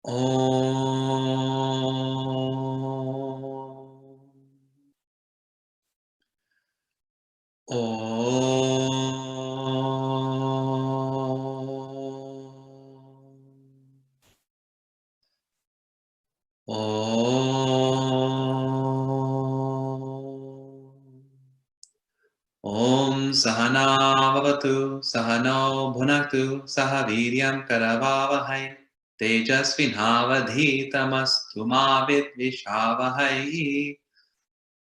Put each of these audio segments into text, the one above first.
Om Sahana Bhavatu Sahano Bhunaktu Sahaviryam Karavavahai Tejasvinavadhitamastu ma vidvishavahai.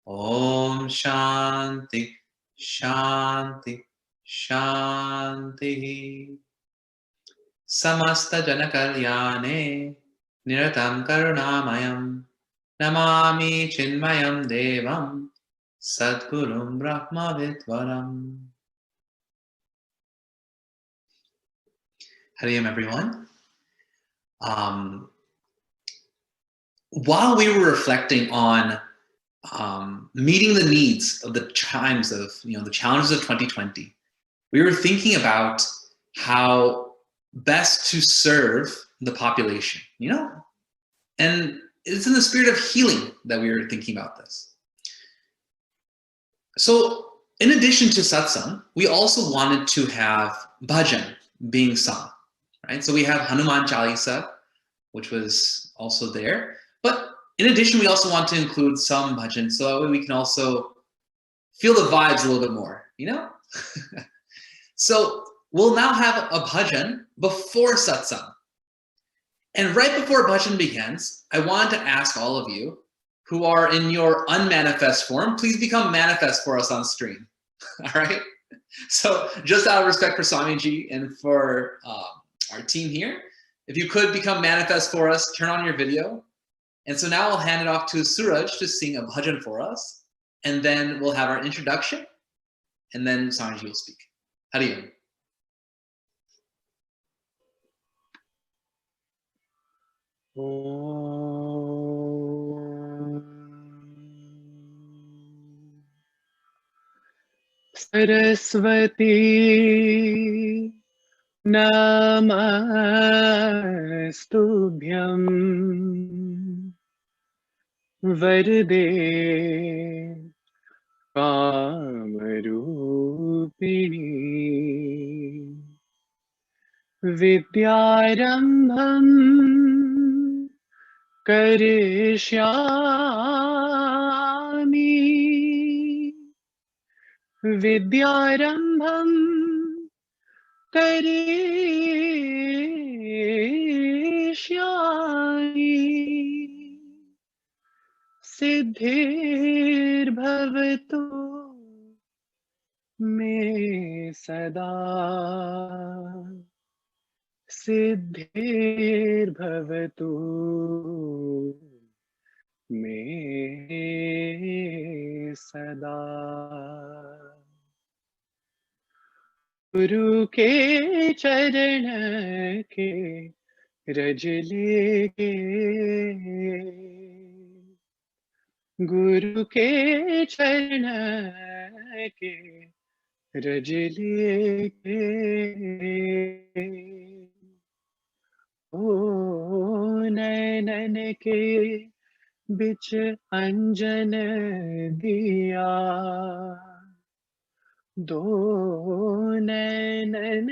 Om Shanti Shanti Shanti. Samasta Janakalyane Niratam Karunamayam Namami Chinmayam Devam Sadgurum Brahma Vidvaram. Hari Om, everyone. While we were reflecting on meeting the needs of the times of, the challenges of 2020, we were thinking about how best to serve the population, and it's in the spirit of healing that we were thinking about this. So in addition to satsang, we also wanted to have bhajan being sung, right? So we have Hanuman Chalisa, which was also there. But in addition, we also want to include some bhajan, so that way we can also feel the vibes a little bit more, So we'll now have a bhajan before satsang. And right before bhajan begins, I wanted to ask all of you who are in your unmanifest form, please become manifest for us on stream, all right? So just out of respect for Swamiji and for our team here, if you could become manifest for us, turn on your video. And so now I'll hand it off to Suraj to sing a bhajan for us, and then we'll have our introduction, and then Swamiji will speak. Hari Om. Saraswati Namastubhyam Varde Kamarupini Vidyarambham Karishyami Vidyarambham Karishyami Siddhir Bhavatu Me Sada Siddhir Bhavatu Me Sada. गुरु के चरण के रज लेके गुरु के चरण के रज लेके ओ नैनन के बिच अंजन दिया दो नैनन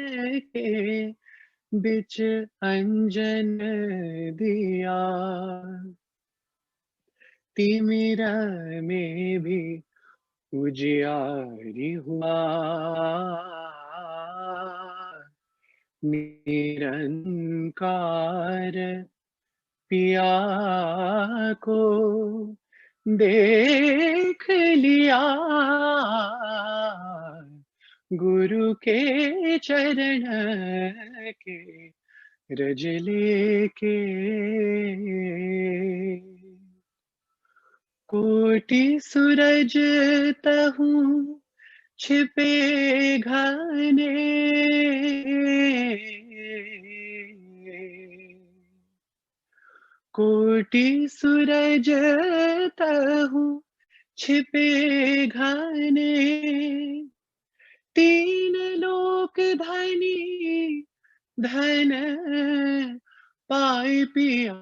के बिच अंजन दिया तिमिरा में भी उजियारी हुआ निरंकार पिया को देख लिया गुरु के चरण के रज लेके कोटि सूरज तहु छिपे घने कोटि सूरज तहु छिपे घने तीन लोक धनी धन पाए पिया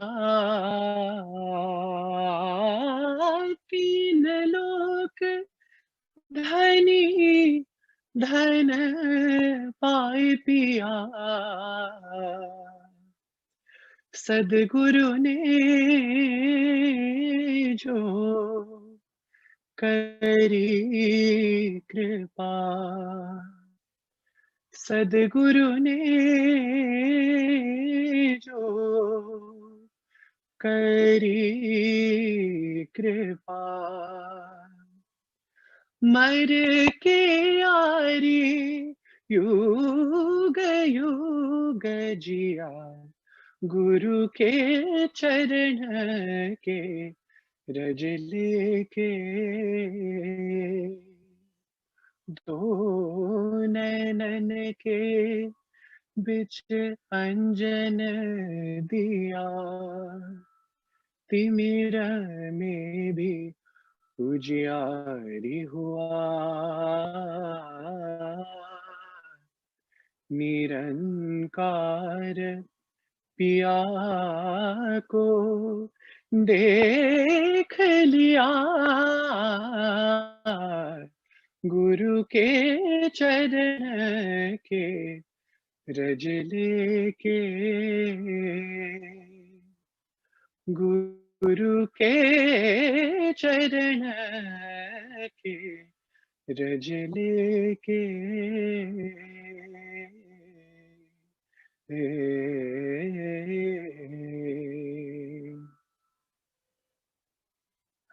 तीन लोक धनी धन पाए पिया सदगुरु ने जो करी कृपा सदगुरु ने जो करी कृपा मर के यारी युग युग जिया गुरु के चरण के रज लेके दो नैनन के बिच अंजन दिया तिमिर में भी उजियारी हुआ निरंकार पिया को देख लिया गुरु के चरण के रज लेके गुरु के चरण के रज लेके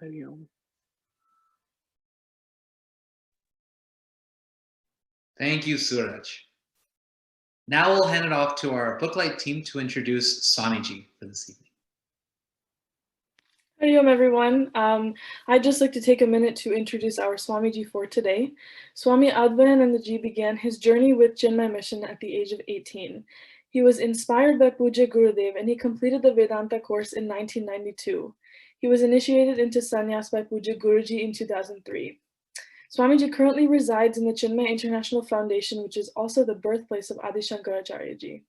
Hariom. Thank you, Suraj. Now we'll hand it off to our Booklight team to introduce Swamiji for this evening. Hariom everyone. I'd just like to take a minute to introduce our Swamiji for today. Swami Advayananda began his journey with Chinmay mission at the age of 18. He was inspired by Puja Gurudev and he completed the Vedanta course in 1992. He was initiated into sannyas by Puja Guruji in 2003. Swamiji currently resides in the Chinmay International Foundation, which is also the birthplace of Adi Shankaracharya.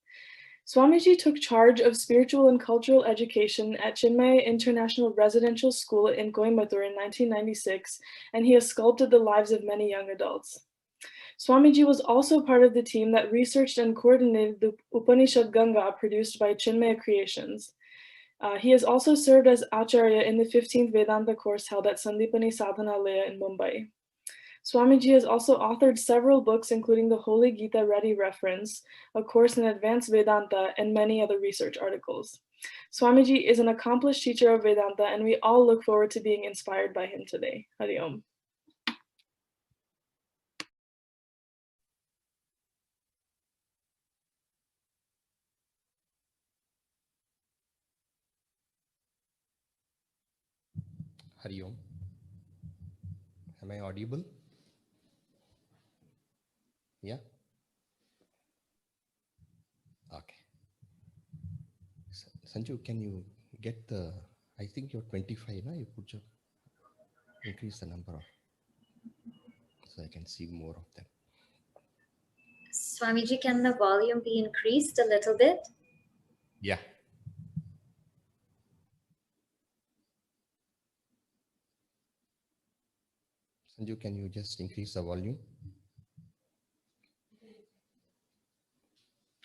Swamiji took charge of spiritual and cultural education at Chinmay International Residential School in Coimbatore in 1996, and he has sculpted the lives of many young adults. Swamiji was also part of the team that researched and coordinated the Upanishad Ganga produced by Chinmaya Creations. He has also served as Acharya in the 15th Vedanta course held at Sandipani Sadhanalaya in Mumbai. Swamiji has also authored several books, including the Holy Gita Ready Reference, a course in advanced Vedanta, and many other research articles. Swamiji is an accomplished teacher of Vedanta, and we all look forward to being inspired by him today. Hari Om. Hari Om. Am I audible? Yeah? Okay. Sanju, can you get the, I think you're 25 now, you put your, increase the number of, so I can see more of them. Swamiji, can the volume be increased a little bit? Yeah. Sanju, can you just increase the volume?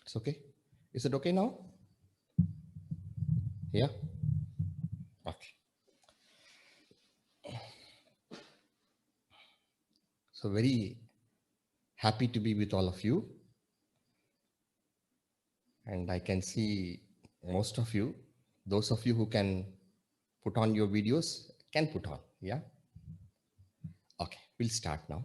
It's okay. Is it okay now? Yeah. Okay. So very happy to be with all of you. And I can see most of you, those of you who can put on your videos, can put on. Yeah. Okay, we'll start now.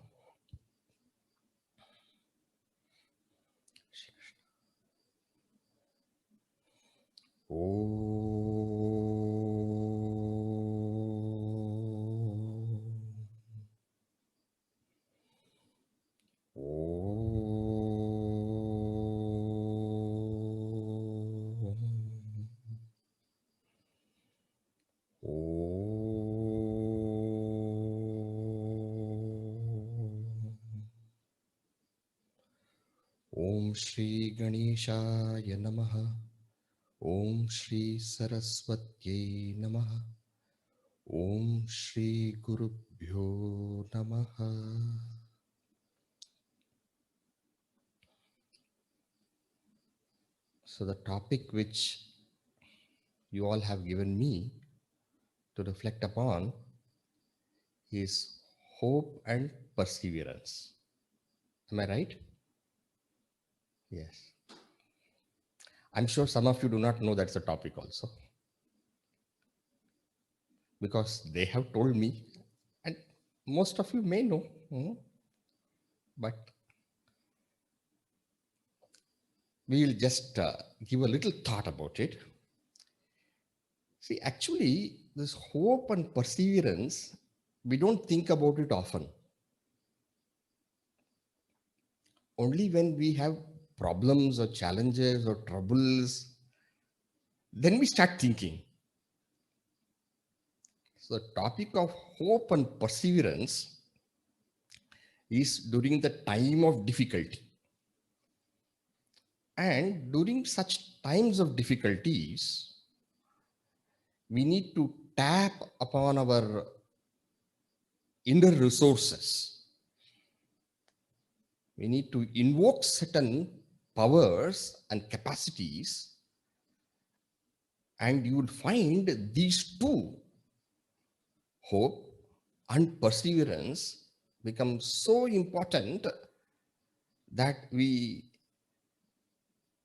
Om Shri Ganeshaya Namaha. Om Shri Saraswatye Namaha. Om Shri Gurubhyo Namaha. So the topic which you all have given me to reflect upon is hope and perseverance. Am I right? Yes. I'm sure some of you do not know that's a topic also, because they have told me, and most of you may know, but we'll just give a little thought about it. See, actually, this hope and perseverance, we don't think about it often. Only when we have problems or challenges or troubles, then we start thinking. So the topic of hope and perseverance is during the time of difficulty. And during such times of difficulties, we need to tap upon our inner resources. We need to invoke certain powers and capacities, and you will find these two, hope and perseverance, become so important that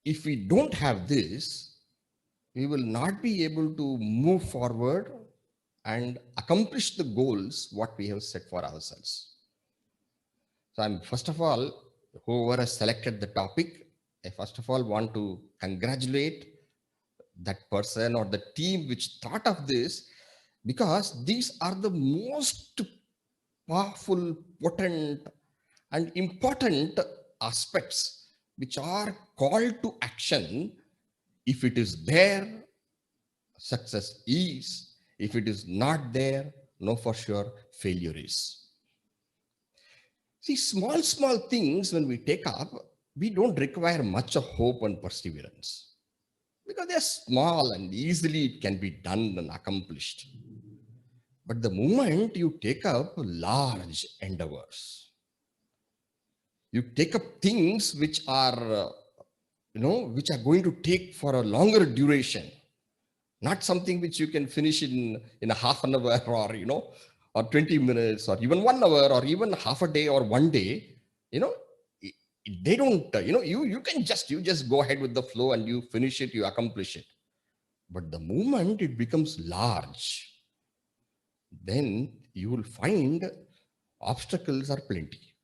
if we don't have this, we will not be able to move forward and accomplish the goals what we have set for ourselves. So I'm, first of all, whoever has selected the topic, I first of all want to congratulate that person or the team which thought of this, because these are the most powerful, potent, and important aspects which are called to action. If it is there, success is. If it is not there, no, for sure, failure is. See, small things when we take up, we don't require much of hope and perseverance, because they're small and easily it can be done and accomplished. But the moment you take up large endeavors, you take up things which are, which are going to take for a longer duration, not something which you can finish in a half an hour or 20 minutes or even 1 hour or even half a day or 1 day, they don't, you just go ahead with the flow and you finish it, you accomplish it. But the moment it becomes large, then you will find obstacles are plenty.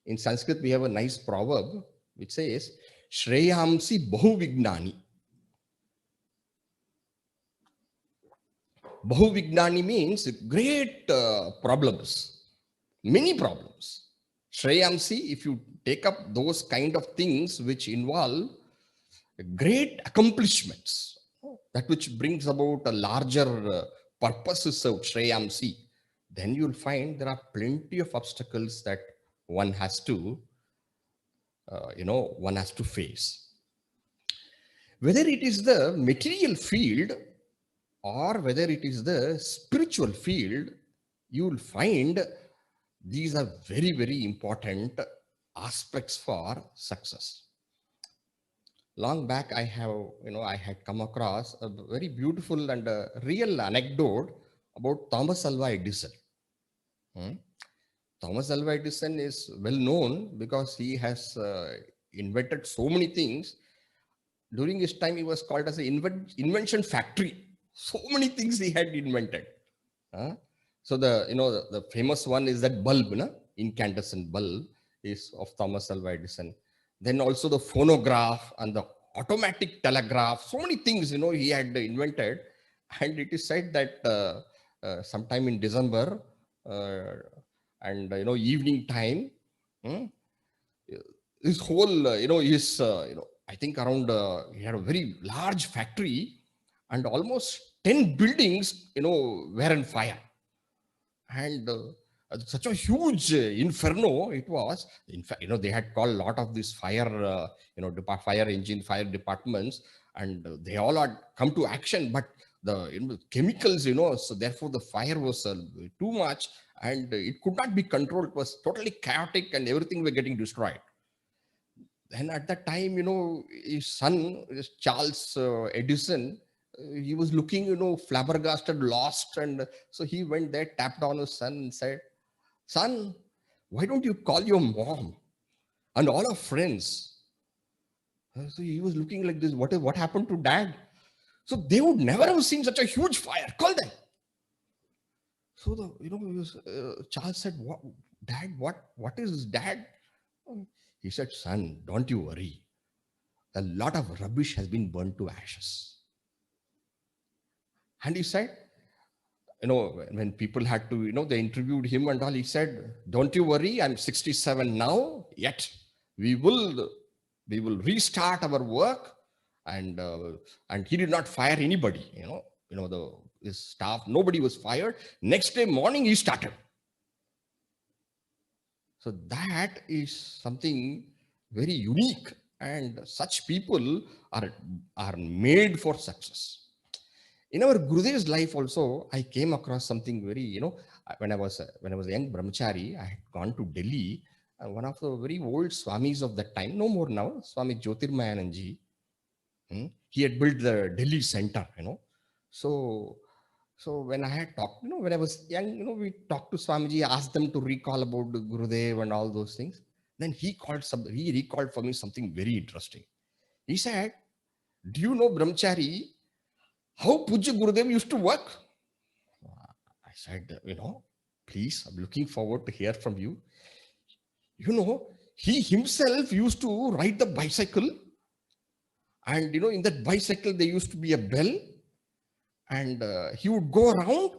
In Sanskrit, we have a nice proverb which says, Shreyamsi Bahuvignani. Bahuvignani means great problems, many problems. Shreyamsi, if you take up those kind of things which involve great accomplishments, that which brings about a larger purposes of Shreyamsi, then you'll find there are plenty of obstacles that one has to, one has to face. Whether it is the material field or whether it is the spiritual field, you will find these are very, very important aspects for success. Long back, I had come across a very beautiful and a real anecdote about Thomas Alva Edison. Thomas Alva Edison is well known because he has invented so many things. During his time, he was called as an invention factory. So many things he had invented. So the famous one is that bulb, incandescent bulb, is of Thomas Alva Edison. Then also the phonograph and the automatic telegraph. So many things he had invented, and it is said that sometime in December and evening time, his whole I think around he had a very large factory, and almost 10 buildings were on fire. And Such a huge inferno it was. In fact, they had called a lot of these fire, fire engine, fire departments, and they all had come to action. But the chemicals, so therefore the fire was too much, and it could not be controlled. It was totally chaotic, and everything were getting destroyed. Then at that time, his son, Charles Edison, he was looking, flabbergasted, lost, and so he went there, tapped on his son, and said, "Son, why don't you call your mom and all our friends?" So he was looking like this. What happened to dad? So they would never have seen such a huge fire. Call them. So Charles said, "What, Dad? What is dad?" He said, "Son, don't you worry. A lot of rubbish has been burned to ashes." And he said, when people had to, they interviewed him and all, he said, "Don't you worry, I'm 67 now, yet we will restart our work." And he did not fire anybody, his staff, nobody was fired. Next day morning, he started. So that is something very unique, and such people are made for success. In our Gurudev's life also, I came across something very, when I was a young brahmachari, I had gone to Delhi. One of the very old Swamis of that time, no more now, Swami Jyotirmayananji, he had built the Delhi center, So when I had talked, when I was young, we talked to Swamiji, asked them to recall about the Gurudev and all those things. Then he recalled for me something very interesting. He said, "Do you know, brahmachari, how Pujya Gurudev used to work?" I said, "Please, I'm looking forward to hear from you." He himself used to ride the bicycle, and in that bicycle there used to be a bell, and he would go around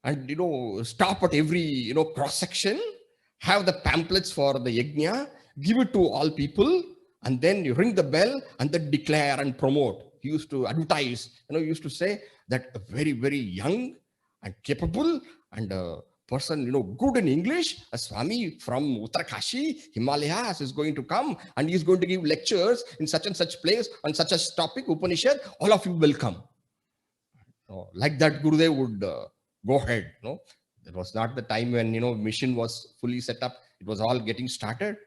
and stop at every cross section, have the pamphlets for the yajna, give it to all people, and then you ring the bell and then declare and promote. He used to advertise, he used to say that a very, very young and capable and person, good in English, a Swami from Uttarakhandi, Himalayas is going to come, and he's going to give lectures in such and such place on such a topic, Upanishad, all of you will come. Like that, Gurudev would go ahead. It was not the time when mission was fully set up. It was all getting started,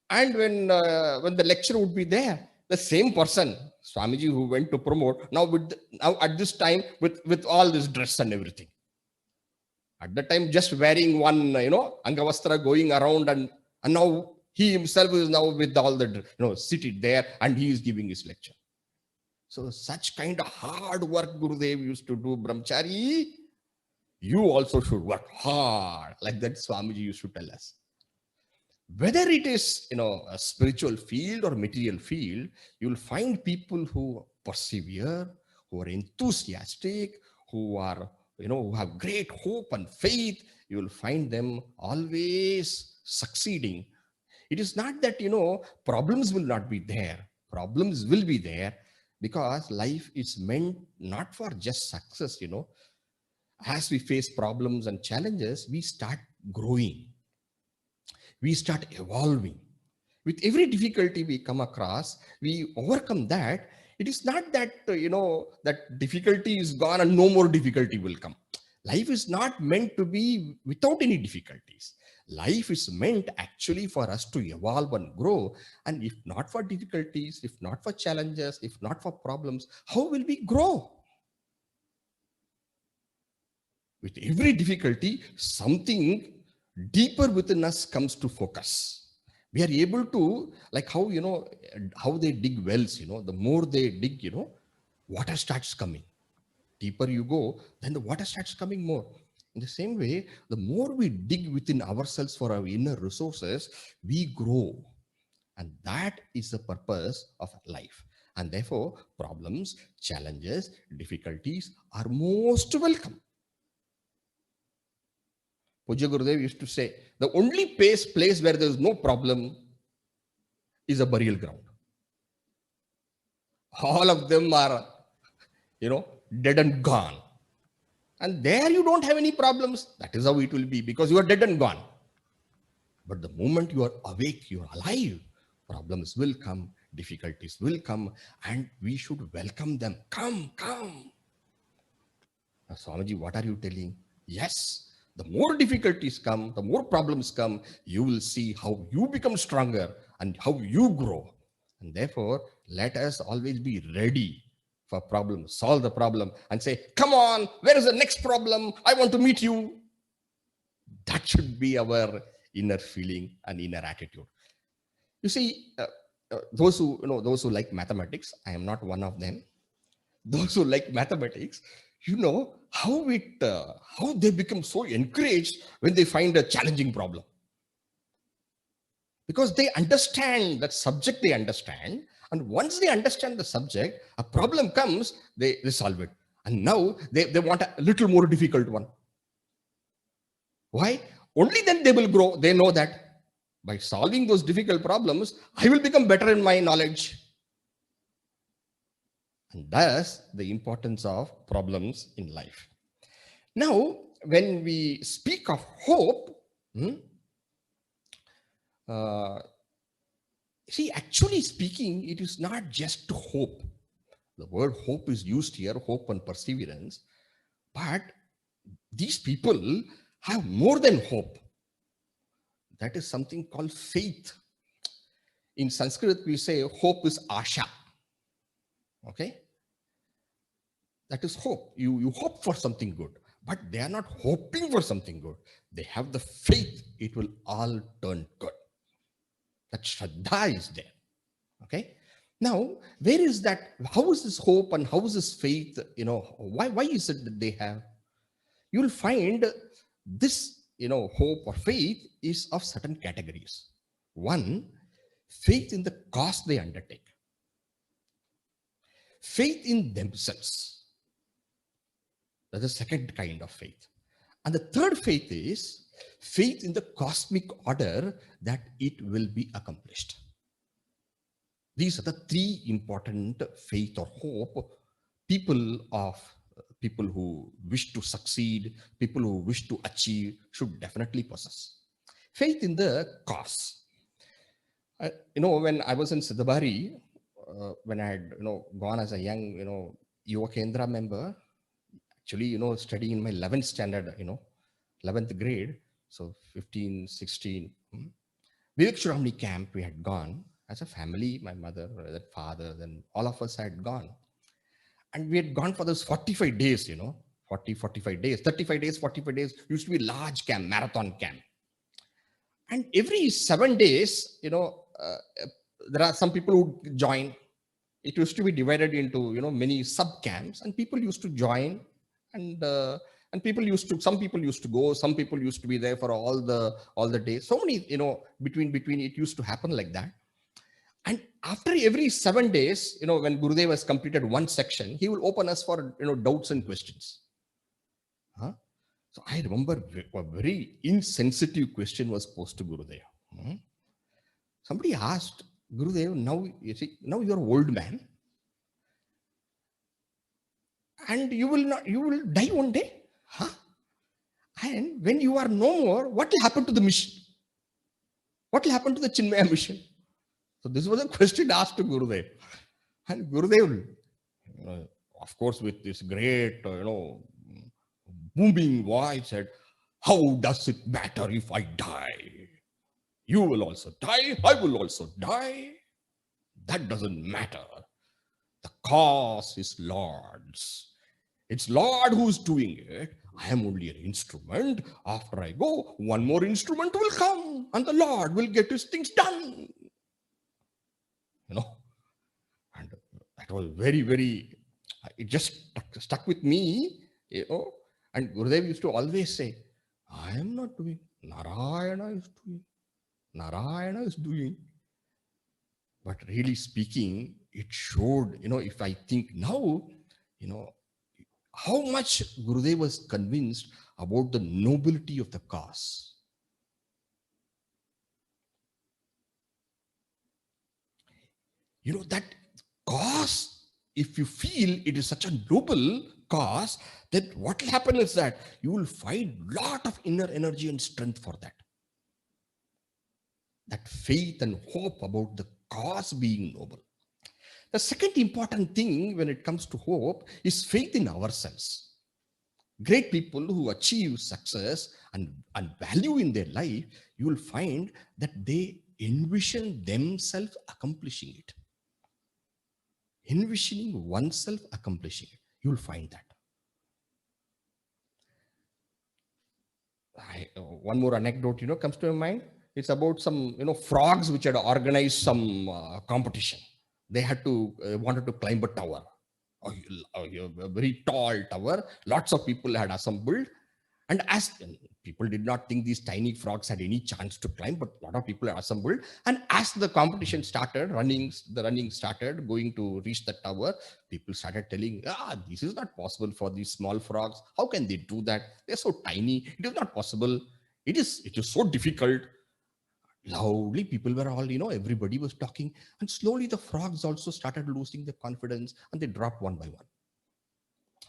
and when the lecture would be there, the same person, Swamiji, who went to promote, now at this time with all this dress and everything. At that time, just wearing one angavastra, going around, and now he himself is now with all the seated there, and he is giving his lecture. So such kind of hard work Gurudev used to do, brahmachari, you also should work hard, like that Swamiji used to tell us. Whether it is a spiritual field or material field, you will find people who persevere, who are enthusiastic, who are who have great hope and faith. You will find them always succeeding. It is not that problems will not be there. Problems will be there, because life is meant not for just success. As we face problems and challenges, we start growing. We start evolving. With every difficulty we come across, we overcome that. It is not that, that difficulty is gone and no more difficulty will come. Life is not meant to be without any difficulties. Life is meant actually for us to evolve and grow. And if not for difficulties, if not for challenges, if not for problems, how will we grow? With every difficulty, something deeper within us comes to focus. We are able to, like how, how they dig wells, the more they dig, water starts coming. Deeper you go, then the water starts coming more. In the same way, the more we dig within ourselves for our inner resources, we grow. And that is the purpose of life. And therefore, problems, challenges, difficulties are most welcome. Pujya Gurudev used to say, the only place where there is no problem is a burial ground. All of them are, dead and gone. And there you don't have any problems. That is how it will be, because you are dead and gone. But the moment you are awake, you are alive, problems will come, difficulties will come, and we should welcome them. Come, come. Now, Swamiji, what are you telling? Yes, the more difficulties come, the more problems come, you will see how you become stronger and how you grow. And therefore, let us always be ready for problems, solve the problem and say, come on, where is the next problem? I want to meet you. That should be our inner feeling and inner attitude. You see, those who like mathematics, I am not one of them. Those who like mathematics, you know how they become so encouraged when they find a challenging problem, because they understand that subject. They understand, and once they understand the subject, a problem comes, they solve it, and now they want a little more difficult one. Why? Only then they will grow. They know that by solving those difficult problems, I will become better in my knowledge. And thus the importance of problems in life. Now, when we speak of hope, see, actually speaking, it is not just hope. The word hope is used here, hope and perseverance. But these people have more than hope. That is something called faith. In Sanskrit, we say hope is asha. Okay? That is hope. You hope for something good, but they are not hoping for something good. They have the faith it will all turn good. That Shraddha is there. Okay? Now, where is that? How is this hope and how is this faith? Why is it that they have? You will find this, hope or faith is of certain categories. One, faith in the cause they undertake. Faith in themselves. That's the second kind of faith. And the third faith is faith in the cosmic order that it will be accomplished. These are the three important faith or hope people who wish to succeed, people who wish to achieve should definitely possess. Faith in the cause. When I was in Siddhabari, when I had gone as a young Yuva Kendra member, actually studying in my 11th standard, 11th grade, so 15, 16, Vivek Shramani camp we had gone as a family. My mother, father, then all of us had gone. And we had gone for those 45 days, 45 days, 35 days, 45 days, used to be large camp, marathon camp. And every 7 days, there are some people who join. It used to be divided into, many sub camps, and people used to join, and some people used to go, some people used to be there for all the days. So many, between it used to happen like that. And after every 7 days, when Gurudev has completed one section, he will open us for, doubts and questions. So I remember a very insensitive question was posed to Gurudev. Somebody asked Gurudev, now you are an old man, and you will die one day. And when you are no more, what will happen to the mission? What will happen to the Chinmaya mission? So this was a question asked to Gurudev. And Gurudev, of course, with this great, booming voice said, how does it matter if I die? You will also die, I will also die. That doesn't matter. The cause is Lord's. It's Lord who's doing it. I am only an instrument. After I go, one more instrument will come and the Lord will get his things done. And that was very, very, it just stuck with me, and Gurudev used to always say, I am not doing, Narayana is doing, Narayana is doing. But really speaking, it showed, if I think now, how much Gurudev was convinced about the nobility of the cause. That cause, if you feel it is such a noble because then what will happen is that you will find lot of inner energy and strength for that. That faith and hope about the cause being noble. The second important thing when it comes to hope is faith in ourselves. Great people who achieve success and value in their life, you will find that they envision themselves accomplishing it. Envisioning oneself accomplishing it. You will find that. One more anecdote, comes to my mind. It's about some, frogs which had organized some competition. They had to, wanted to climb a tower. A very tall tower. Lots of people had assembled. And as people did not think these tiny frogs had any chance to climb, but a lot of people had assembled. And as the competition started, the running started, going to reach the tower, people started telling, this is not possible for these small frogs. How can they do that? They're so tiny. It is not possible. It is so difficult. Loudly, people were all, everybody was talking. And slowly the frogs also started losing their confidence and they dropped one by one.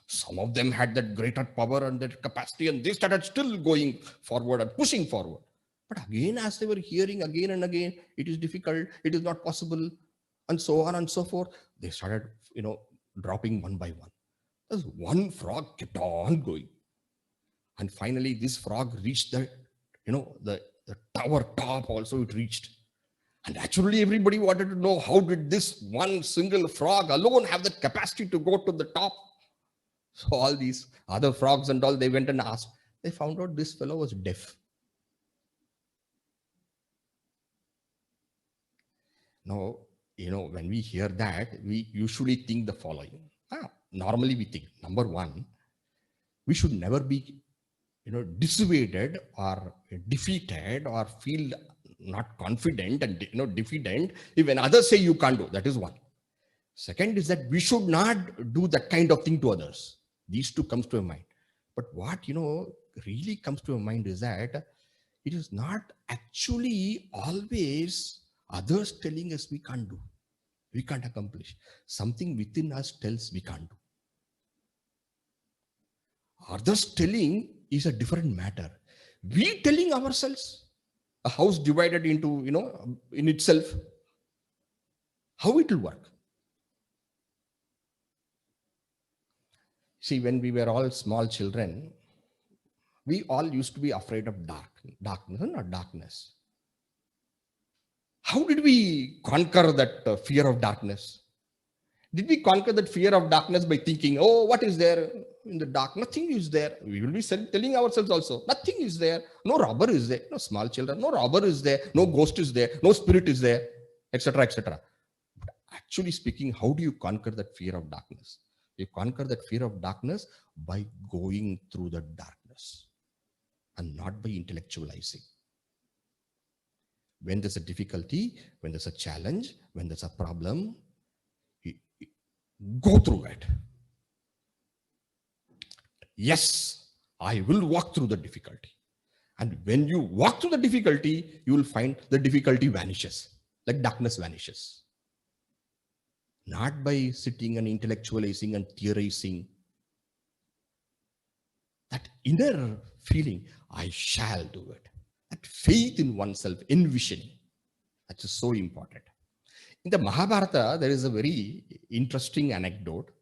Some of them had that greater power and that capacity and they started still going forward and pushing forward. But again, as they were hearing again and again, it is difficult, it is not possible, and so on and so forth, they started, dropping one by one. There's one frog kept on going. And finally, this frog reached the tower top also it reached. And naturally, everybody wanted to know, how did this one single frog alone have the capacity to go to the top? So all these other frogs and all, they went and asked. They found out this fellow was deaf. Now, when we hear that, we usually think the following. Normally we think, number one, we should never be dissuaded or defeated or feel not confident and defeated if when others say you can't do. That is one. Second is that we should not do that kind of thing to others. These two comes to a mind. But what really comes to a mind is that it is not actually always others telling us we can't do, we can't accomplish. Something within us tells we can't do. Others telling is a different matter. We telling ourselves, a house divided into, in itself, how it will work? See, when we were all small children, we all used to be afraid of darkness. How did we conquer that fear of darkness? Did we conquer that fear of darkness by thinking, oh, what is there in the dark? Nothing is there. We will be telling ourselves also, nothing is there. No robber is there. No small children. No robber is there. No ghost is there. No spirit is there, etc., etc. But actually speaking, how do you conquer that fear of darkness? You conquer that fear of darkness by going through the darkness and not by intellectualizing. When there's a difficulty, when there's a challenge, when there's a problem, go through it. Yes, I will walk through the difficulty. And when you walk through the difficulty, you will find the difficulty vanishes, like darkness vanishes. Not by sitting and intellectualizing and theorizing. That inner feeling, I shall do it. That faith in oneself, envisioning, that is so important. In the Mahabharata, there is a very interesting anecdote.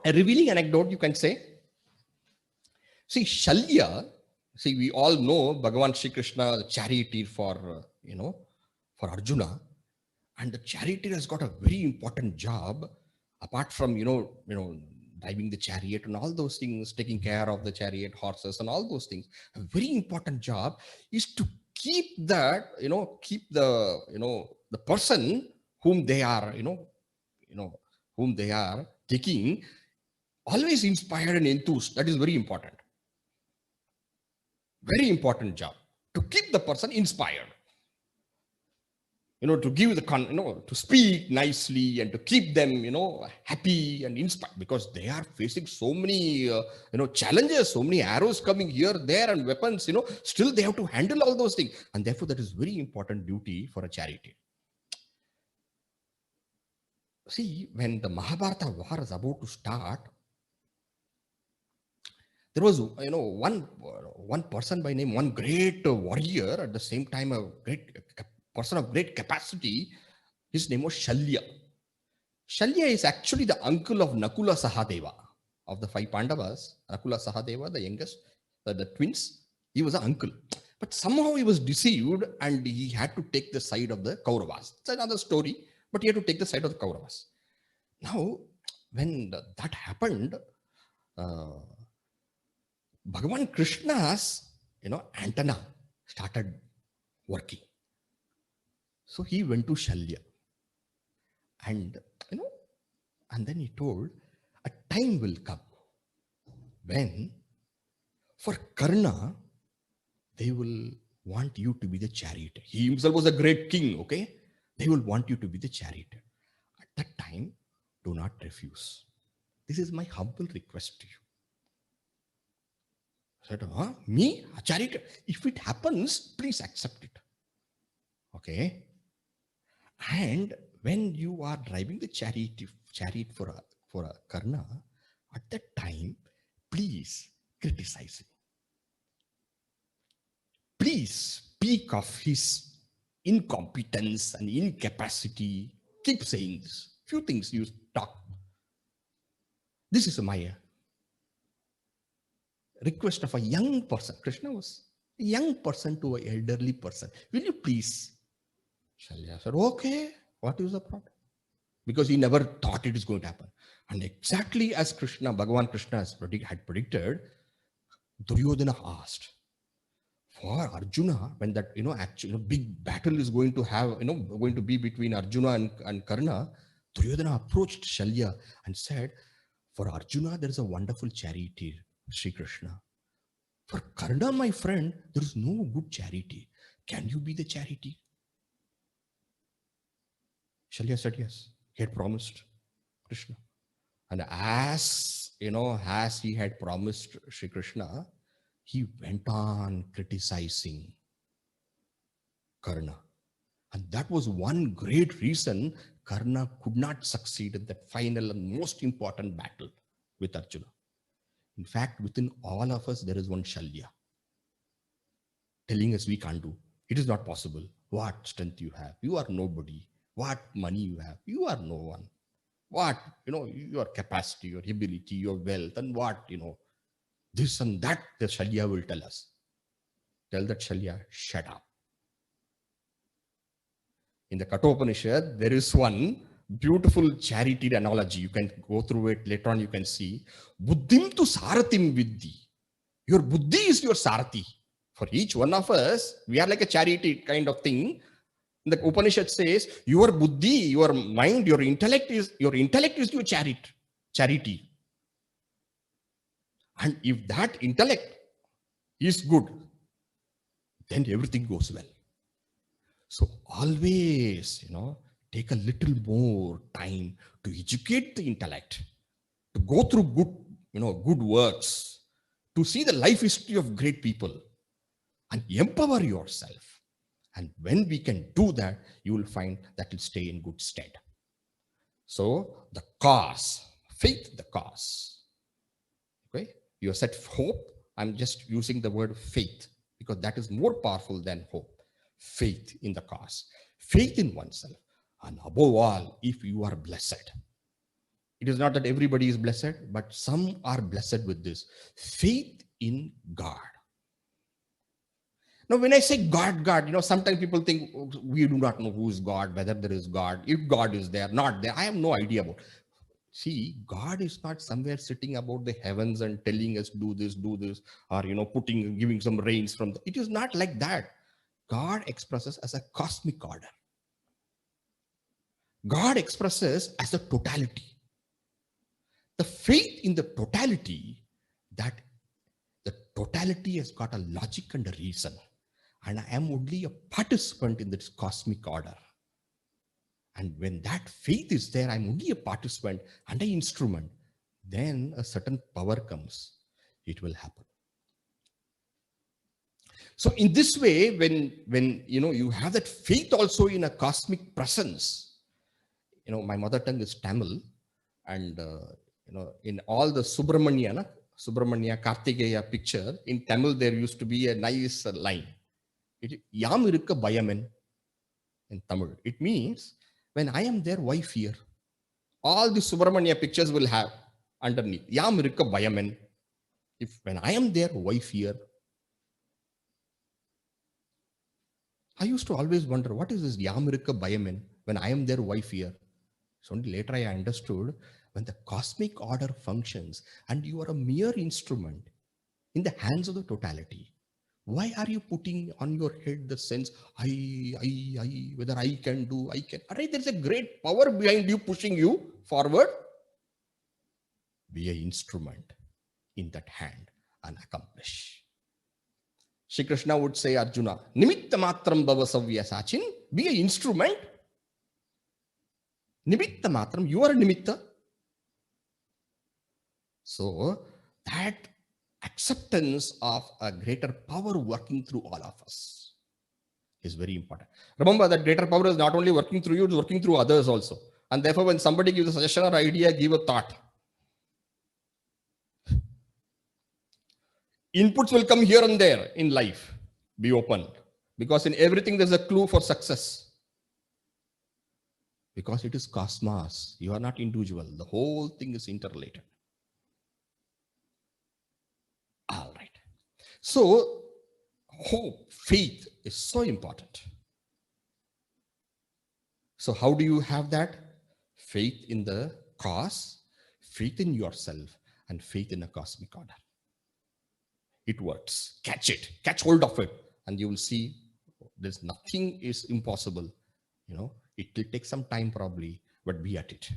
A revealing anecdote, you can say. See, Shalya, we all know Bhagavan Shri Krishna, the charioteer for Arjuna. And the charioteer has got a very important job, apart from, driving the chariot and all those things, taking care of the chariot, horses and all those things. A very important job is to keep that, the person whom they are, whom they are taking always inspired and enthused. That is very important. Very important job to keep the person inspired. To give the, to speak nicely and to keep them, happy and inspired, because they are facing so many, challenges, so many arrows coming here, there, and weapons, still they have to handle all those things. And therefore, that is very important duty for a charioteer. See, when the Mahabharata war is about to start, there was, one person by name, one great warrior, at the same time a great person of great capacity. His name was Shalya. Shalya is actually the uncle of Nakula Sahadeva. Of the 5 Pandavas, Nakula Sahadeva, the youngest, the twins, he was an uncle. But somehow he was deceived and he had to take the side of the Kauravas. It's another story, but he had to take the side of the Kauravas. Now, when that happened, Bhagavan Krishna's, antenna started working. So he went to Shalya. And, and then he told, a time will come when for Karna, they will want you to be the charioteer. He himself was a great king, okay? They will want you to be the charioteer. At that time, do not refuse. This is my humble request to you. I said, me? A charioteer? If it happens, please accept it. Okay? And when you are driving the chariot for a Karna, at that time, please criticize him. Please speak of his incompetence and incapacity. Keep saying this. Few things you talk. This is my request of a young person. Krishna was a young person to an elderly person. Will you please? Shalya said, okay, what is the problem? Because he never thought it is going to happen. And exactly as Bhagavan Krishna had predicted, Duryodhana asked for Arjuna, when that, actually, big battle is going to have, going to be between Arjuna and Karna, Duryodhana approached Shalya and said, for Arjuna, there is a wonderful charioteer, Sri Krishna. For Karna, my friend, there is no good charioteer. Can you be the charioteer? Shalya said yes. He had promised Krishna. And as he had promised Sri Krishna, he went on criticizing Karna. And that was one great reason Karna could not succeed in that final and most important battle with Arjuna. In fact, within all of us, there is one Shalya telling us we can't do. It is not possible. What strength you have? You are nobody. What money you have? You are no one. What, your capacity, your ability, your wealth, and what, this and that, the Shalya will tell us. Tell that Shalya, shut up. In the Kathopanishad, there is one beautiful charioteer analogy. You can go through it later on, you can see. Buddhim tu saratim viddhi. Your buddhi is your sarati. For each one of us, we are like a charioteer kind of thing. The Upanishad says, your buddhi, your mind, your intellect is your charity. And if that intellect is good, then everything goes well. So always, take a little more time to educate the intellect, to go through good works, to see the life history of great people and empower yourself. And when we can do that, you will find that will stay in good stead. So the cause, faith, the cause. Okay, you have said hope. I'm just using the word faith because that is more powerful than hope. Faith in the cause, faith in oneself, and above all, if you are blessed. It is not that everybody is blessed, but some are blessed with this faith in God. Now, when I say God, sometimes people think we do not know who is God, whether there is God, if God is there, not there. I have no idea about. See, God is not somewhere sitting about the heavens and telling us do this, or giving some rains from. It is not like that. God expresses as a cosmic order. God expresses as a totality. The faith in the totality, that the totality has got a logic and a reason. And I am only a participant in this cosmic order. And when that faith is there, I'm only a participant and an instrument. Then a certain power comes. It will happen. So in this way, when you have that faith also in a cosmic presence, my mother tongue is Tamil, and in all the Subramanya Kartikeya picture in Tamil, there used to be a nice line. Yam irukka bayamen in Tamil. It means when I am there, why fear? All the Subramanya pictures will have underneath Yam irukka bayamen. If when I am there, why fear? I used to always wonder, what is this Yam irukka bayamen? When I am there, why fear? So only later I understood, when the cosmic order functions and you are a mere instrument in the hands of the totality, why are you putting on your head the sense, I, whether I can do, I can. Alright, there's a great power behind you pushing you forward. Be an instrument in that hand and accomplish. Shri Krishna would say, Arjuna, Nimitta matram bhava savya sachin, be an instrument. Nimitta matram, you are a nimitta. So that acceptance of a greater power working through all of us is very important. Remember that greater power is not only working through you, it's working through others also. And therefore, when somebody gives a suggestion or idea, give a thought. Inputs will come here and there in life. Be open. Because in everything, there's a clue for success. Because it is cosmos. You are not individual. The whole thing is interrelated. All right. So, hope, faith is so important. So, how do you have that? Faith in the cause, faith in yourself, and faith in a cosmic order. It works. Catch it. Catch hold of it. And you will see there's nothing is impossible. It will take some time probably, but be at it.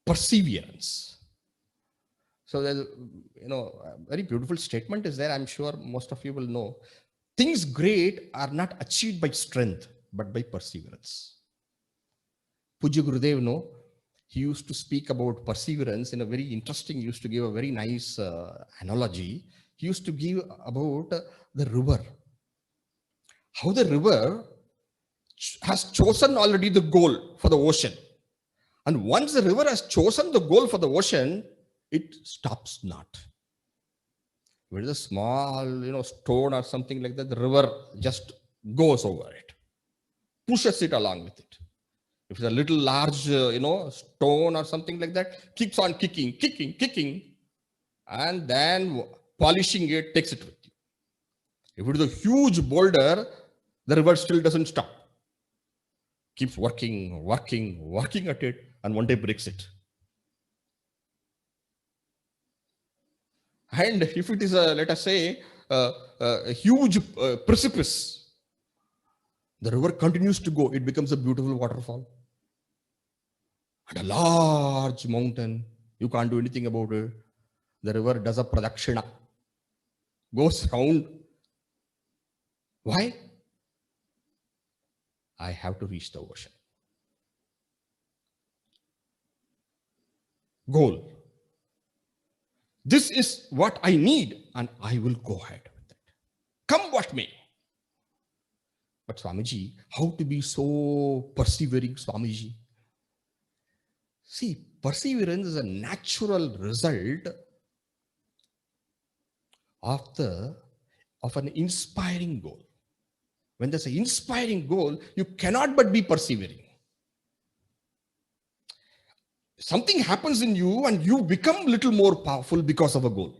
Perseverance. So there's, a very beautiful statement is there. I'm sure most of you will know. Things great are not achieved by strength, but by perseverance. Puja Gurudev, he used to speak about perseverance in a very interesting, he used to give a very nice analogy. He used to give about the river. How the river has chosen already the goal for the ocean. And once the river has chosen the goal for the ocean, it stops not. If it is a small, stone or something like that, the river just goes over it, pushes it along with it. If it's a little large, stone or something like that, keeps on kicking, and then polishing it, takes it with you. If it is a huge boulder, the river still doesn't stop. Keeps working at it, and one day breaks it. And if it is let us say, a huge precipice, the river continues to go. It becomes a beautiful waterfall. And a large mountain, you can't do anything about it. The river does a pradakshina, goes round. Why? I have to reach the ocean. Goal. This is what I need, and I will go ahead with it. Come what may. But Swamiji, how to be so persevering, Swamiji? See, perseverance is a natural result of an inspiring goal. When there's an inspiring goal, you cannot but be persevering. Something happens in you and you become a little more powerful because of a goal.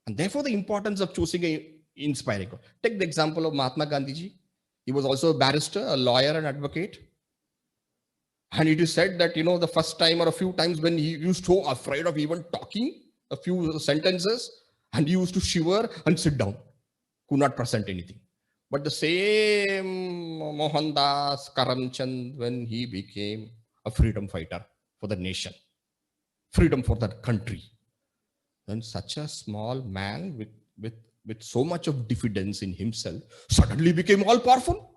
And therefore the importance of choosing an inspiring goal. Take the example of Mahatma Gandhiji. He was also a barrister, a lawyer, and advocate. And it is said that, the first time or a few times when he was so afraid of even talking a few sentences, and he used to shiver and sit down, could not present anything. But the same Mohandas Karamchand, when he became a freedom fighter for the nation, freedom for that country, then such a small man with so much of diffidence in himself suddenly became all powerful.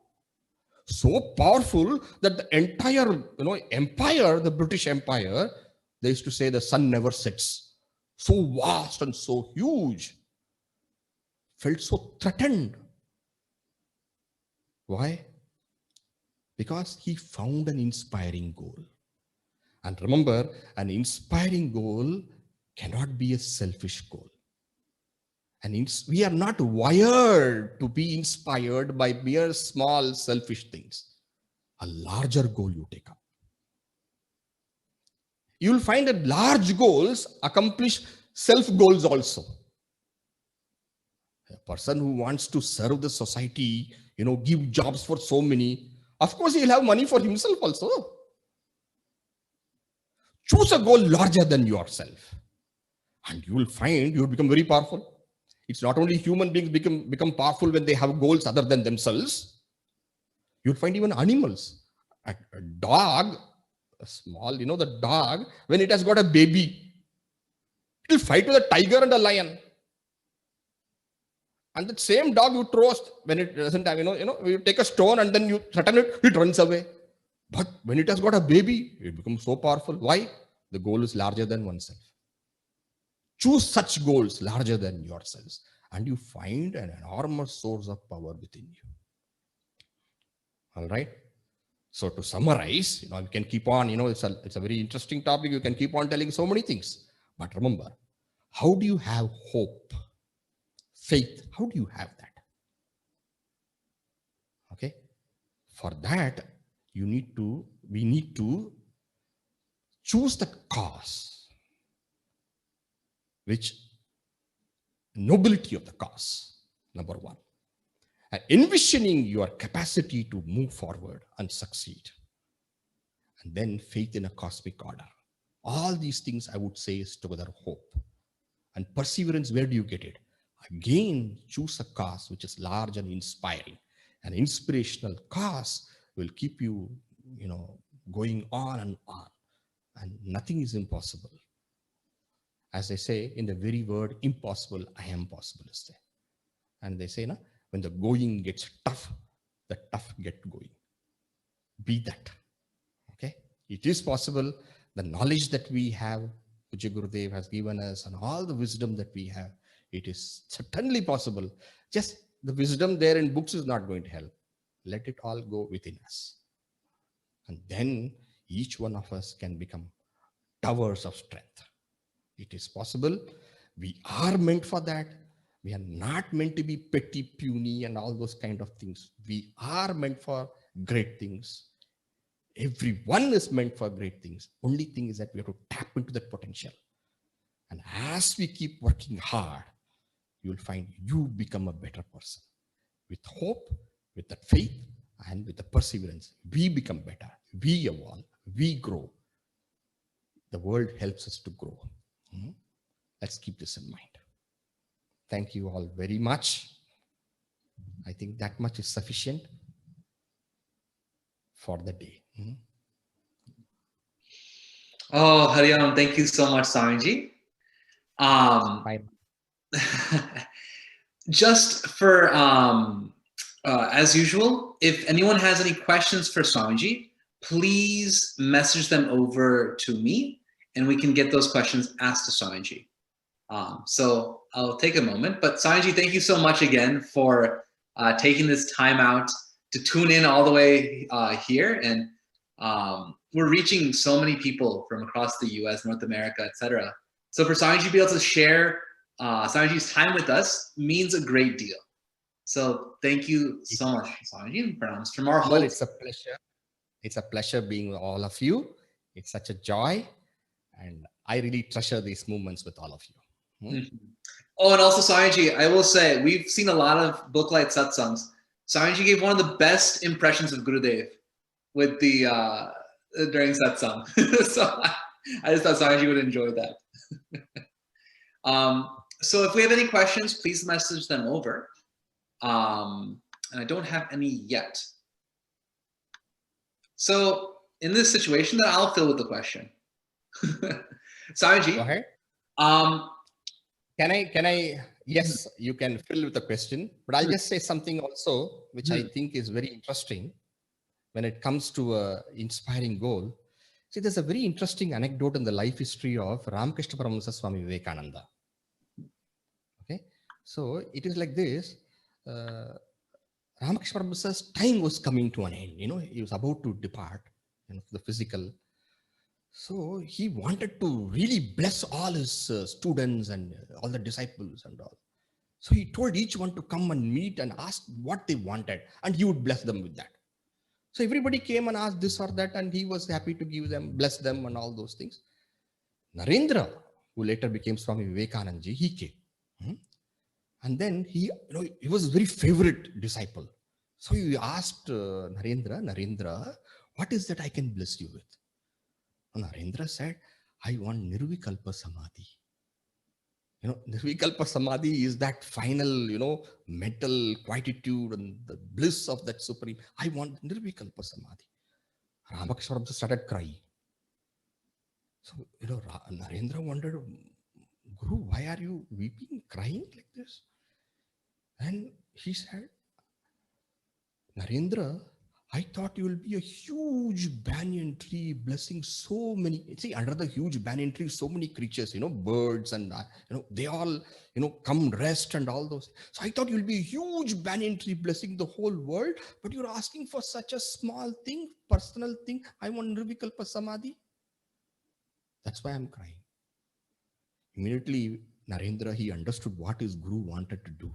So powerful that the entire empire, the British Empire, they used to say the sun never sets. So vast and so huge, felt so threatened. Why? Because he found an inspiring goal. And remember, an inspiring goal cannot be a selfish goal. And we are not wired to be inspired by mere small selfish things. A larger goal you take up. You will find that large goals accomplish self goals also. A person who wants to serve the society, give jobs for so many, of course he'll have money for himself also. Choose a goal larger than yourself, and you will find you will become very powerful. It's not only human beings become powerful when they have goals other than themselves. You'll find even animals. A dog, a small, the dog, when it has got a baby, it will fight with a tiger and a lion. And that same dog you throw when it doesn't have, you take a stone and then you threaten it, it runs away. But when it has got a baby, it becomes so powerful. Why? The goal is larger than oneself. Choose such goals larger than yourselves, and you find an enormous source of power within you. All right. So to summarize, you can keep on, it's a very interesting topic. You can keep on telling so many things. But remember, how do you have hope? Faith, how do you have that? Okay. For that, we need to choose the cause, which nobility of the cause, number one. Envisioning your capacity to move forward and succeed. And then faith in a cosmic order. All these things I would say is together hope. And perseverance, where do you get it? Again, choose a cause which is large and inspiring. An inspirational cause will keep you, going on and on. And nothing is impossible. As they say, in the very word impossible, I am possible is there. And they say, when the going gets tough, the tough get going. Be that. Okay? It is possible. The knowledge that we have, which Gurudev has given us, and all the wisdom that we have, it is certainly possible. Just the wisdom there in books is not going to help. Let it all go within us. And then each one of us can become towers of strength. It is possible. We are meant for that. We are not meant to be petty, puny, and all those kind of things. We are meant for great things. Everyone is meant for great things. Only thing is that we have to tap into that potential. And as we keep working hard, you'll find you become a better person. With hope, with that faith, and with the perseverance, we become better. We evolve. We grow. The world helps us to grow. Let's keep this in mind. Thank you all very much. I think that much is sufficient for the day. Oh, Hariom, thank you so much, Swamiji. Bye. Just for, as usual, if anyone has any questions for Swamiji, please message them over to me and we can get those questions asked to Swamiji. So I'll take a moment, but Swamiji, thank you so much again for taking this time out to tune in all the way here. And we're reaching so many people from across the US, North America, etc. So for Swamiji to be able to share Swamiji's time with us means a great deal. So thank you so much, Swamiji. From our whole... Well, it's a pleasure. It's a pleasure being with all of you. It's such a joy. And I really treasure these moments with all of you. Oh, and also Swamiji, I will say, we've seen a lot of Booklight Satsangs. Swamiji gave one of the best impressions of Gurudev with the during Satsang. So I just thought Swamiji would enjoy that. So if we have any questions, please message them over. And I don't have any yet. So in this situation, then I'll fill with the question. Swamiji. Go ahead. Can I, yes, you can fill with a question, but I'll just say something also, which I think is very interesting when it comes to a inspiring goal. See, there's a very interesting anecdote in the life history of Ramakrishna Paramahansa Swami Vivekananda. Okay. So it is like this, Ramakrishna Paramahansa's time was coming to an end. He was about to depart, the physical. So he wanted to really bless all his students and all the disciples and all. So he told each one to come and meet and ask what they wanted, and he would bless them with that. So everybody came and asked this or that, and he was happy to give them, bless them and all those things. Narendra, who later became Swami Vivekananda, he came. And then he was a very favorite disciple. So he asked Narendra, what is that I can bless you with? And Narendra said, I want Nirvikalpa Samadhi. Nirvikalpa Samadhi is that final, mental quietude and the bliss of that supreme. I want Nirvikalpa Samadhi. Ramakrishna Paramahansa started crying. So, Narendra wondered, Guru, why are you weeping, crying like this? And he said, Narendra, I thought you will be a huge banyan tree blessing so many. See, under the huge banyan tree, so many creatures, birds and, they all, come rest and all those. So I thought you'll be a huge banyan tree blessing the whole world, but you're asking for such a small thing, personal thing. I want Nirvikalpa Samadhi. That's why I'm crying. Immediately, Narendra, he understood what his Guru wanted to do.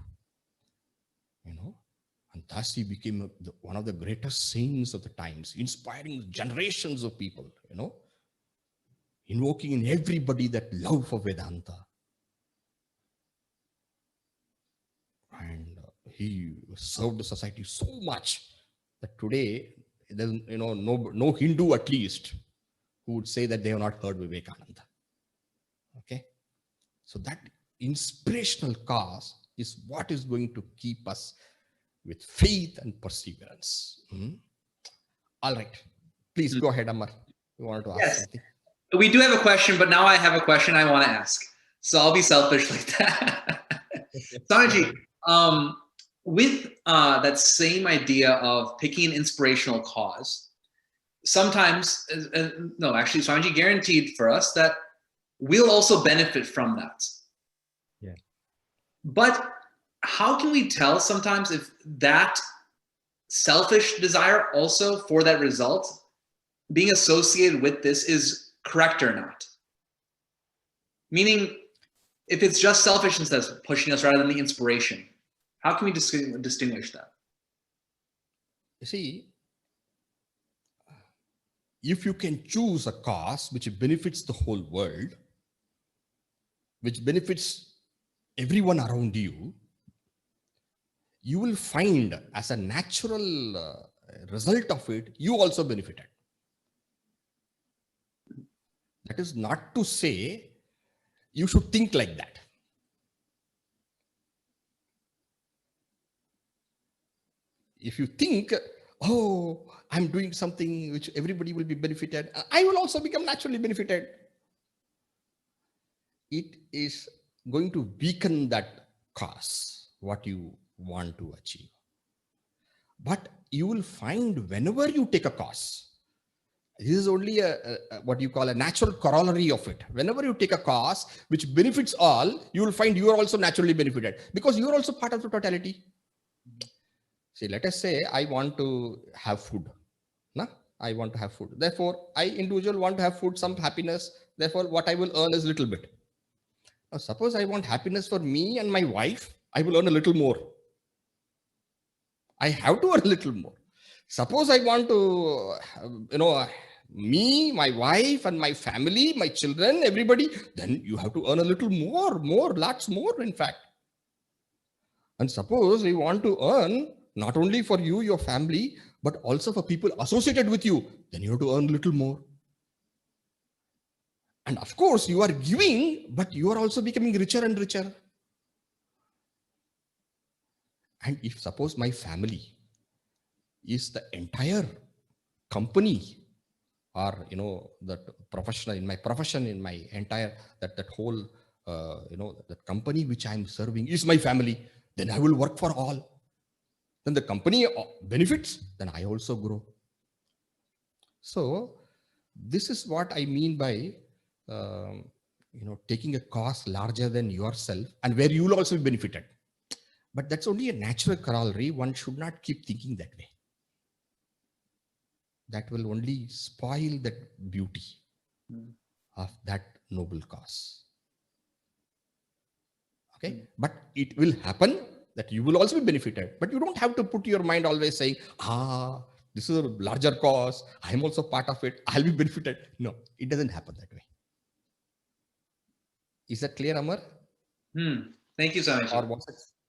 And thus he became one of the greatest saints of the times, inspiring generations of people, invoking in everybody that love for Vedanta. And he served the society so much that today, there's no Hindu at least who would say that they have not heard Vivekananda. Okay? So that inspirational cause is what is going to keep us with faith and perseverance. All right. Please go ahead, Amar. You wanted to ask something? We do have a question, but now I have a question I want to ask. So I'll be selfish like that. Swamiji, with that same idea of picking an inspirational cause, sometimes, no, actually, Swamiji guaranteed for us that we'll also benefit from that. Yeah. But how can we tell sometimes if that selfish desire also for that result being associated with this is correct or not? Meaning, if it's just selfishness that's pushing us rather than the inspiration, how can we distinguish that? You see, if you can choose a cause which benefits the whole world, which benefits everyone around you, you will find as a natural result of it, you also benefited. That is not to say you should think like that. If you think, oh, I'm doing something which everybody will be benefited, I will also become naturally benefited. It is going to weaken that cause, what you want to achieve. But you will find whenever you take a cause, this is only what you call a natural corollary of it. Whenever you take a cause which benefits all, you will find you are also naturally benefited because you are also part of the totality. See, let us say I want to have food. I want to have food. Therefore, I individual want to have food, some happiness. Therefore, what I will earn is little bit. Now, suppose I want happiness for me and my wife, I will earn a little more. I have to earn a little more. Suppose I want to, me, my wife and my family, my children, everybody, then you have to earn a little more, lots more, in fact. And suppose we want to earn not only for you, your family, but also for people associated with you, then you have to earn a little more. And of course, you are giving, but you are also becoming richer and richer. And if suppose my family is the entire company, or that professional in my profession, in my entire that whole that company which I am serving is my family, then I will work for all. Then the company benefits, then I also grow. So this is what I mean by taking a cause larger than yourself, and where you will also be benefited. But that's only a natural corollary. One should not keep thinking that way. That will only spoil that beauty of that noble cause. Okay, but it will happen that you will also be benefited. But you don't have to put your mind always saying, this is a larger cause, I'm also part of it, I'll be benefited. No, it doesn't happen that way. Is that clear, Amar? Thank you, Swamiji. Or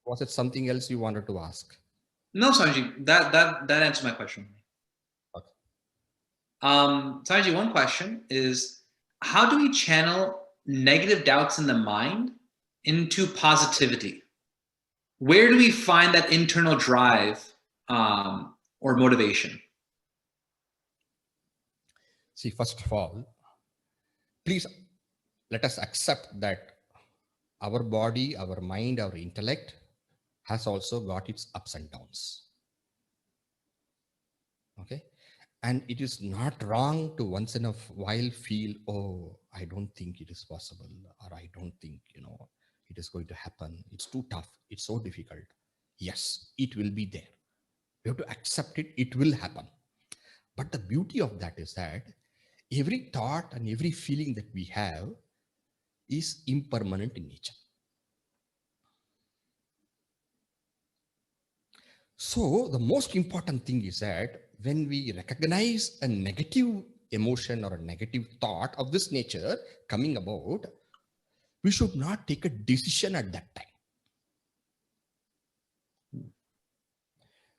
was it something else you wanted to ask? No, Swamiji, that answers my question. Okay. Swamiji, one question is, how do we channel negative doubts in the mind into positivity? Where do we find that internal drive or motivation? See, first of all, please let us accept that our body, our mind, our intellect has also got its ups and downs. Okay. And it is not wrong to once in a while feel, oh, I don't think it is possible, or I don't think, it is going to happen. It's too tough. It's so difficult. Yes, it will be there. We have to accept it. It will happen. But the beauty of that is that every thought and every feeling that we have is impermanent in nature. So the most important thing is that when we recognize a negative emotion or a negative thought of this nature coming about, we should not take a decision at that time.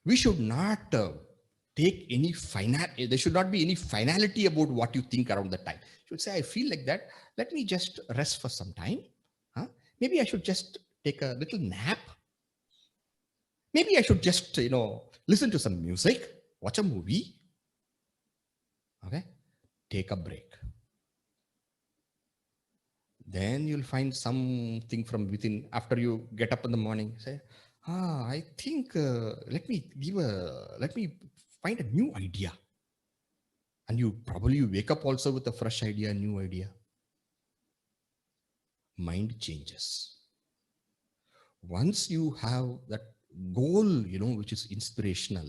We should not take any there should not be any finality about what you think around the time. You should say, I feel like that. Let me just rest for some time. Maybe I should just take a little nap. Maybe I should just, listen to some music, watch a movie. Okay. Take a break. Then you'll find something from within after you get up in the morning. Say, I think, let me find a new idea. And you probably wake up also with a fresh idea, a new idea. Mind changes. Once you have that goal, which is inspirational,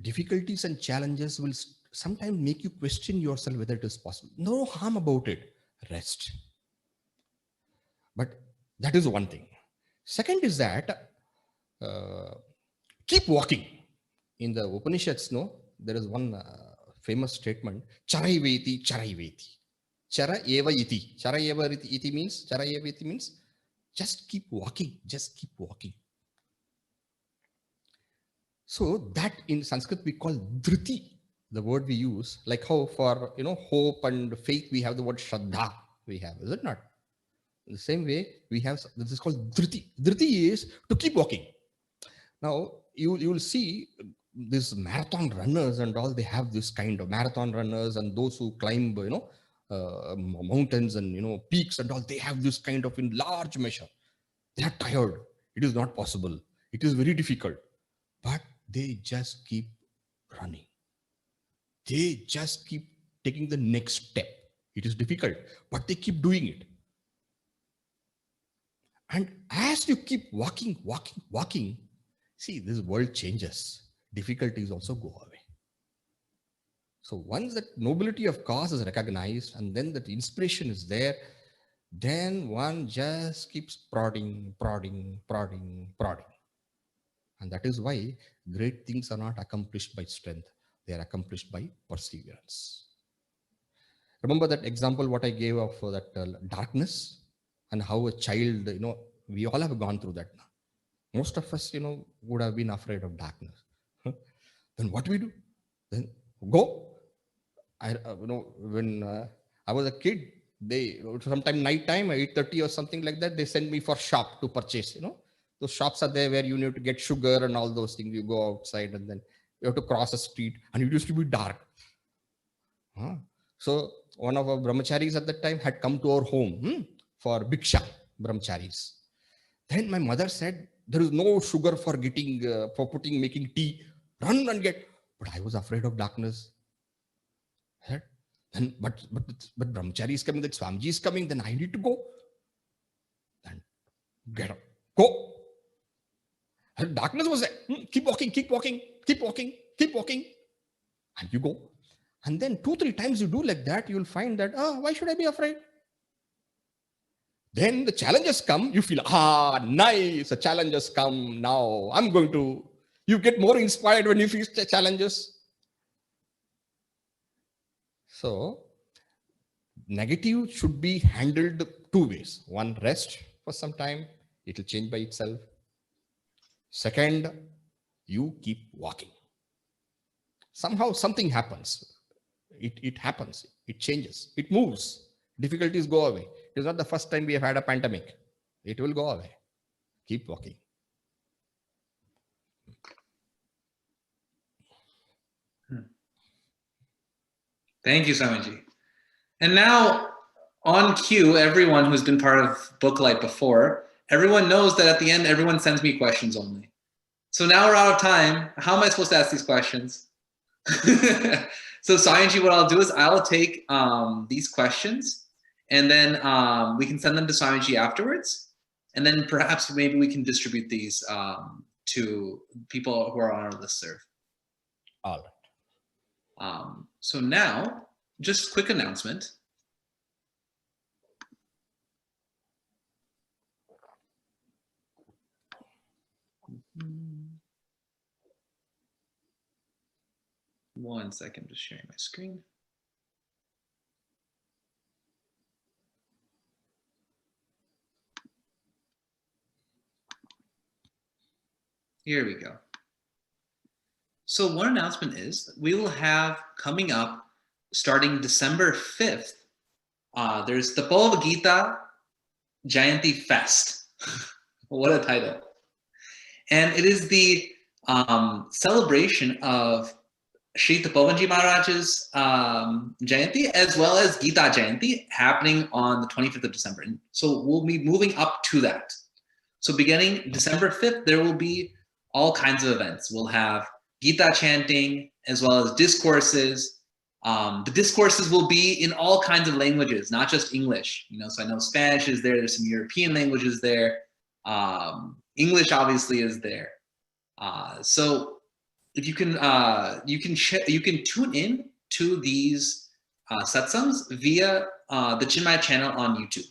difficulties and challenges will sometimes make you question yourself whether it is possible. No harm about it. Rest. But that is one thing. Second is that keep walking. In the Upanishads, there is one famous statement, Charaiveti, Charaiveti. Chara eva iti. Chara eva iti means, Chara eva iti means, just keep walking, just keep walking. So that in Sanskrit we call dhriti, the word we use, like how for hope and faith we have the word shraddha, we have, is it not? In the same way, we have, this is called dhriti. Dhriti is to keep walking. Now, you will see these marathon runners and all, they have this kind of marathon runners, and those who climb, mountains and, peaks and all, they have this kind of in large measure. They are tired. It is not possible. It is very difficult. But they just keep running. They just keep taking the next step. It is difficult, but they keep doing it. And as you keep walking, see, this world changes. Difficulties also go away. So once that nobility of cause is recognized and then that inspiration is there, then one just keeps prodding. And that is why great things are not accomplished by strength. They are accomplished by perseverance. Remember that example what I gave of that darkness and how a child, we all have gone through that. Most of us, would have been afraid of darkness. Then what do we do? Then go. When I was a kid, they sometime night time, 8:30 or something like that, they send me for shop to purchase. Those shops are there where you need to get sugar and all those things. You go outside and then you have to cross a street, and it used to be dark. So one of our brahmacharis at that time had come to our home for bhiksha, brahmacharis. Then my mother said, there is no sugar for getting, making tea. Run and get. But I was afraid of darkness. Then, but brahmachari is coming, that Swamiji is coming, then I need to go. Then get up, go. And darkness was there. Keep walking, keep walking, keep walking, keep walking. And you go. And then 2-3 times you do like that, you will find that, why should I be afraid? Then the challenges come, you feel, nice, the challenges come now. You get more inspired when you face the challenges. So, negative should be handled 2 ways. One, rest for some time, it will change by itself. Second, you keep walking. Somehow something happens. It happens, it changes, it moves. Difficulties go away. It is not the first time we have had a pandemic. It will go away. Keep walking. Thank you, Swamiji. And now, on cue, everyone who's been part of Booklight before, everyone knows that at the end, everyone sends me questions only. So now we're out of time. How am I supposed to ask these questions? So Swamiji, what I'll do is I'll take these questions, and then we can send them to Swamiji afterwards. And then perhaps maybe we can distribute these to people who are on our listserv. All right. So now, just quick announcement. One second, just sharing my screen. Here we go. So one announcement is we will have coming up starting December 5th, there's the Bhagavad Gita Jayanti Fest. What a title. And it is the celebration of Sri Tapovanji Maharaj's Jayanti, as well as Gita Jayanti, happening on the 25th of December. And so we'll be moving up to that. So beginning December 5th, there will be all kinds of events. We'll have Gita chanting, as well as discourses. The discourses will be in all kinds of languages, not just English. So I know Spanish is there. There's some European languages there. English obviously is there. So if you can, you can tune in to these satsangs via the Chinmaya channel on YouTube.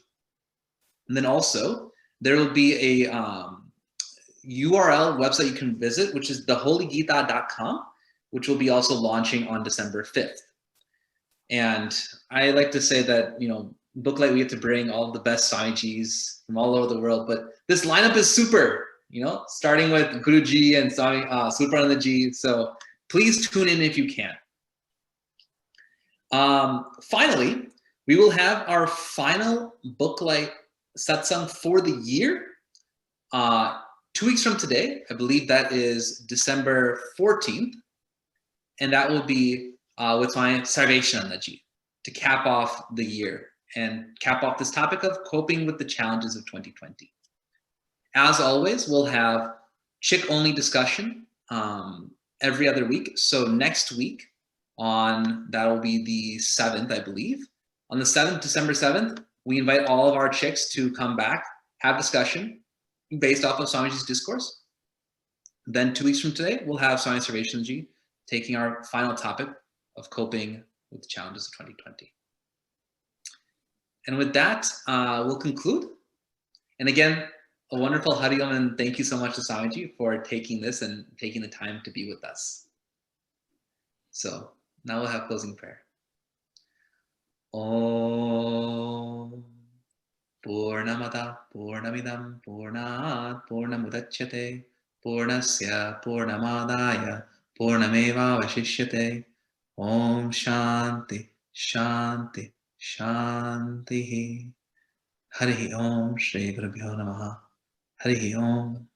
And then also there will be a URL website you can visit, which is theholygita.com, which will be also launching on December 5th. And I like to say that, Booklight, we get to bring all of the best Swamijis from all over the world, but this lineup is super, starting with Guruji and Swami Suprapanandaji. So please tune in if you can. Finally, we will have our final Booklight satsang for the year. 2 weeks from today, I believe that is December 14th, and that will be with my Sarveshanandaji to cap off the year and cap off this topic of coping with the challenges of 2020. As always, we'll have chick-only discussion every other week. So next week, that will be the 7th, I believe. On the 7th, December 7th, we invite all of our chicks to come back, have discussion based off of Swamiji's discourse. Then 2 weeks from today, we'll have Swami Sarveshanandaji taking our final topic of coping with the challenges of 2020. And with that, we'll conclude. And again, a wonderful Hari Om, and thank you so much to Swamiji for taking this and taking the time to be with us. So now we'll have closing prayer. Om Purnamada Purnamidam Purnat Purnamudachyate Purnasya Purnamadaya Purnameva Vashishyate. Om Shanti Shanti Shanti. Hari Om Shri Gurubhyo Namaha. Hari Om.